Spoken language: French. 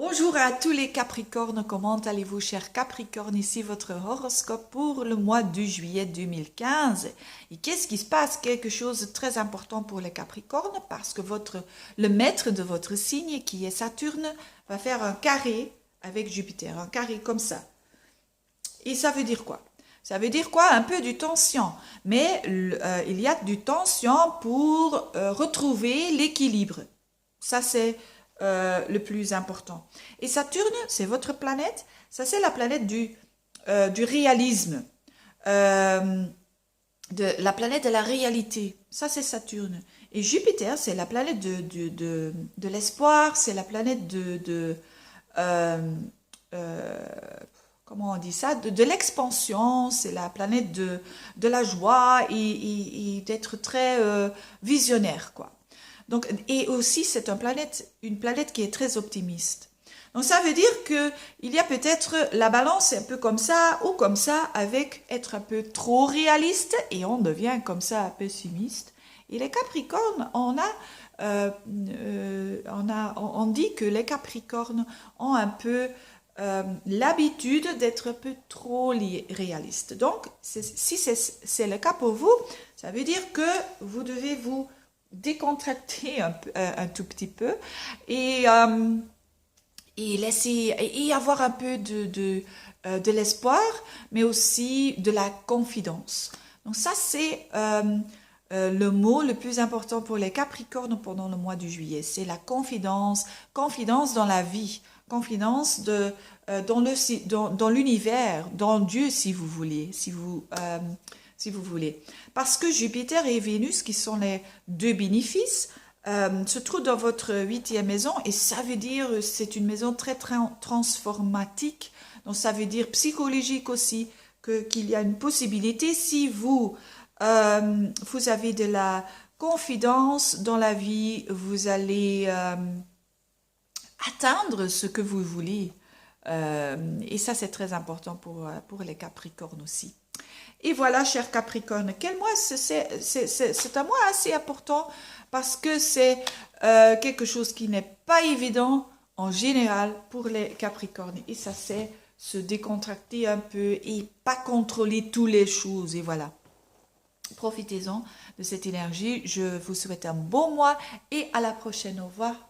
Bonjour à tous les Capricornes, comment allez-vous chers Capricornes? Ici votre horoscope pour le mois de juillet 2015. Et qu'est-ce qui se passe? Quelque chose de très important pour les Capricornes parce que le maître de votre signe qui est Saturne va faire un carré avec Jupiter, un carré comme ça. Et ça veut dire quoi? Ça veut dire quoi? Un peu du tension. Mais il y a du tension pour retrouver l'équilibre. Ça, c'est le plus important. Et Saturne, c'est votre planète. Ça, c'est la planète du réalisme. Euh, la planète de la réalité. Ça, c'est Saturne. Et Jupiter, c'est la planète de l'espoir. C'est la planète euh, euh, comment on dit ça, de l'expansion, c'est la planète de la joie et d'être très visionnaire, quoi. Donc, et aussi, c'est une planète qui est très optimiste. Donc, ça veut dire que il y a peut-être la balance un peu comme ça ou comme ça, avec être un peu trop réaliste et on devient comme ça pessimiste. Et les Capricornes, on dit que les Capricornes ont un peu l'habitude d'être un peu trop réaliste. Donc, si c'est le cas pour vous, ça veut dire que vous devez vous décontracter un tout petit peu et, euh, et laisser et avoir un peu de l'espoir, mais aussi de la confidence. Donc ça, c'est le mot le plus important pour les Capricornes pendant le mois de juillet. C'est la confidence, confidence dans la vie, confidence dans l'univers, dans Dieu si vous voulez, si vous voulez. Parce que Jupiter et Vénus, qui sont les deux bénéfices, se trouvent dans votre huitième maison et ça veut dire c'est une maison très transformatique. Donc ça veut dire psychologique aussi qu'il y a une possibilité si vous avez de la confidence dans la vie, vous allez atteindre ce que vous voulez. Et ça, c'est très important pour les Capricornes aussi. Et voilà, cher Capricorne, quel mois c'est un mois assez important parce que c'est quelque chose qui n'est pas évident en général pour les Capricornes. Et ça, c'est se décontracter un peu et pas contrôler toutes les choses. Et voilà. Profitez-en de cette énergie. Je vous souhaite un bon mois et à la prochaine. Au revoir.